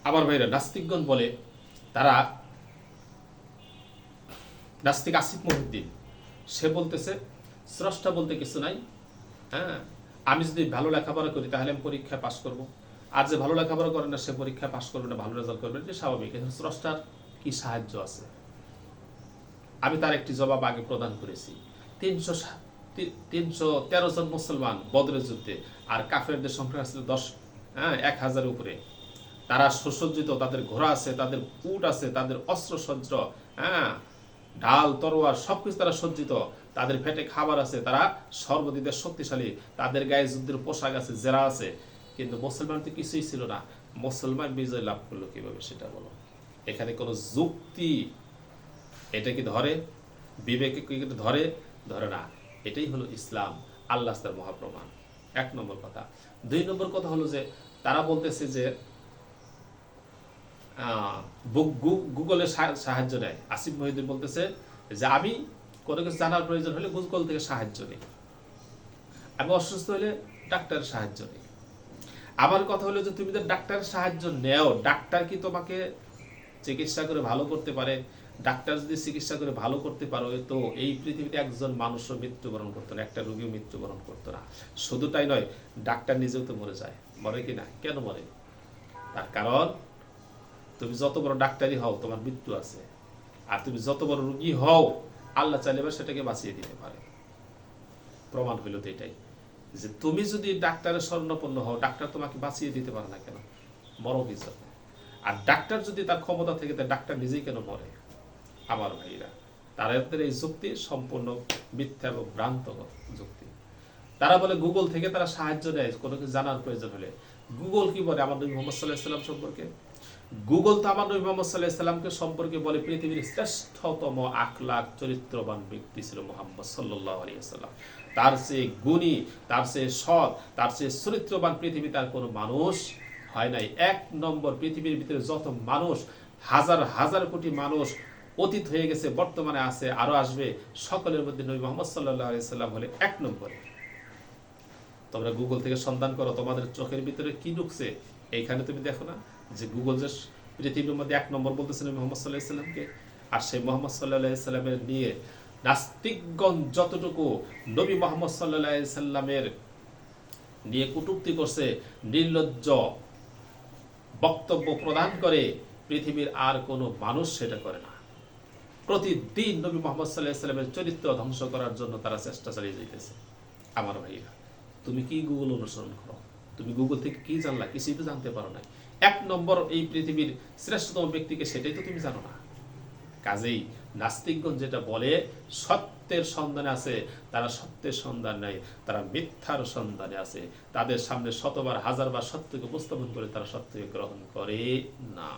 আমার ভাইরা, নাস্তিকগণ বলে, তারা নাস্তিক আসিফ মহিউদ্দিন, সে বলতেছে স্রষ্টা বলতে কিছু নাই। হ্যাঁ, আমি যদি ভালো লেখাপড়া করি তাহলে আমি পরীক্ষায় পাশ করব, আর যে ভালো লেখাপড়া করে না সে পরীক্ষায় পাশ করবে না, ভালো রেজাল্ট করবে, এটা স্বাভাবিক। এখানে স্রষ্টার কি সাহায্য আছে? আমি তার একটি জবাব আগে প্রদান করেছি। 313 জন মুসলমান বদরের যুদ্ধে, আর কাফেরদের সংখ্যা ছিল 1000 উপরে। তারা সুসজ্জিত, তাদের ঘোড়া আছে, তাদের উট আছে, তাদের অস্ত্রশস্ত্র, হ্যাঁ, ঢাল তরোয়ার সবকিছু তারা সজ্জিত, তাদের পেটে খাবার আছে, তারা সর্বদিকে শক্তিশালী, তাদের গায়ে যুদ্ধের পোশাক আছে, জেরা আছে। কিন্তু মুসলমান তো কিছুই ছিল না। মুসলমান বিজয় লাভ করলো কিভাবে সেটা বলো? এখানে কোনো যুক্তি এটা কি ধরে? বিবেকে কি ধরে? ধরে না। এটাই হলো ইসলাম, আল্লাহ তার মহাপ্রমাণ। 1 নম্বর কথা। 2 নম্বর কথা হলো যে তারা বলতেছে যে গুগলের সাহায্য নেয়। আসিফ মহিউদ্দিন বলতেছে যে আমি কোনো কিছু জানার প্রয়োজন হলে গুগল থেকে সাহায্য নিই, আমি অসুস্থ হলে ডাক্তারের সাহায্য নিই। আমার কথা হলো যে তুমি তো ডাক্তারের সাহায্য নেও, ডাক্তার কি তোমাকে চিকিৎসা করে ভালো করতে পারে? ডাক্তার যদি চিকিৎসা করে ভালো করতে পারো, তো এই পৃথিবীতে একজন মানুষও মৃত্যুবরণ করতো না, একটা রোগীও মৃত্যুবরণ করতো না। শুধু তাই নয়, ডাক্তার নিজেও তো মরে যায়। মরে কি না? কেন মরে? তার কারণ তুমি যত বড় ডাক্তারই হও, তোমার মৃত্যু আছে। আর তুমি যত বড় রোগী হও, আল্লাহ চাইলে সেটাকে বাঁচিয়ে দিতে পারে। প্রমাণ হইল তো এটাই, যে তুমি যদি ডাক্তারের শরণাপন্ন হও, ডাক্তার তোমাকে বাঁচিয়ে দিতে পারে না কেন? মরো কি জন্য? আর ডাক্তার যদি তার ক্ষমতা থেকে, তার ডাক্তার নিজেই কেন মরে? আমার ভাইরা, তাদের এই যুক্তি সম্পূর্ণ মিথ্যা এবং ভ্রান্ত যুক্তি। তারা বলে গুগল থেকে তারা সাহায্য নেয় কোনো কিছু জানার প্রয়োজন হলে। গুগল কি বলে আমার নবী মুহাম্মদ সাল্লাল্লাহু আলাইহি ওয়াসাল্লাম সম্পর্কে? গুগল তো আমার নবী মুহাম্মদ সাল্লাল্লাহু আলাইহি ওয়াসাল্লামকে সম্পর্কে বলে পৃথিবীর শ্রেষ্ঠতম আখলাক চরিত্রবান ব্যক্তি ছিল মুহাম্মদ সাল্লাল্লাহু আলাইহি ওয়াসাল্লাম। তার চেয়ে গুণী, তার চেয়ে সৎ, তার চেয়ে চরিত্রবান পৃথিবী তার কোনো মানুষ হয় নাই। 1 নম্বর, পৃথিবীর ভিতরে যত মানুষ, হাজার হাজার কোটি মানুষ অতীত হয়ে গেছে, বর্তমানে আছে, আরো আসবে, সকলের মধ্যে নবী মুহাম্মদ সাল্লাল্লাহু আলাইহি ওয়াসাল্লাম হলে 1 নম্বরে। তোমরা গুগল থেকে সন্ধান করো তোমাদের চোখের ভিতরে কি ঢুকছে, এইখানে তুমি দেখো না যে গুগল যে পৃথিবীর মধ্যে 1 নম্বর বলতেছে নবী মুহাম্মদ সাল্লাল্লাহু আলাইহি ওয়াসাল্লামকে। আর সেই মুহাম্মদ সাল্লাল্লাহু আলাইহি ওয়াসাল্লামের নিয়ে নাস্তিকগণ যতটুকু নবী মুহাম্মদ সাল্লাল্লাহু আলাইহি ওয়াসাল্লামের নিয়ে কটূক্তি করছে, নির্লজ্জ বক্তব্য প্রদান করে, পৃথিবীর আর কোনো মানুষ সেটা করে না। প্রতিদিন নবী মুহাম্মদ সাল্লাল্লাহু আলাইহি ওয়াসাল্লামের চরিত্র ধ্বংস করার জন্য তারা চেষ্টা চালিয়ে যাইতেছে। আমার ভাইরা, তুমি কি গুগল অনুসরণ করো? তুমি গুগল থেকে কি জানলা? কিছুই তো জানতে পারো না। 1 নম্বর এই পৃথিবীর শ্রেষ্ঠতম ব্যক্তিকে, সেটাই তো তুমি জানো না। কাজেই নাস্তিকগণ যেটা বলে সত্যের সন্ধানে আছে, তারা সত্যের সন্ধান নেয়, তারা মিথ্যার সন্ধানে আছে। তাদের সামনে শতবার হাজারবার সত্যকে উপস্থাপন করে তারা সত্যকে গ্রহণ করে না।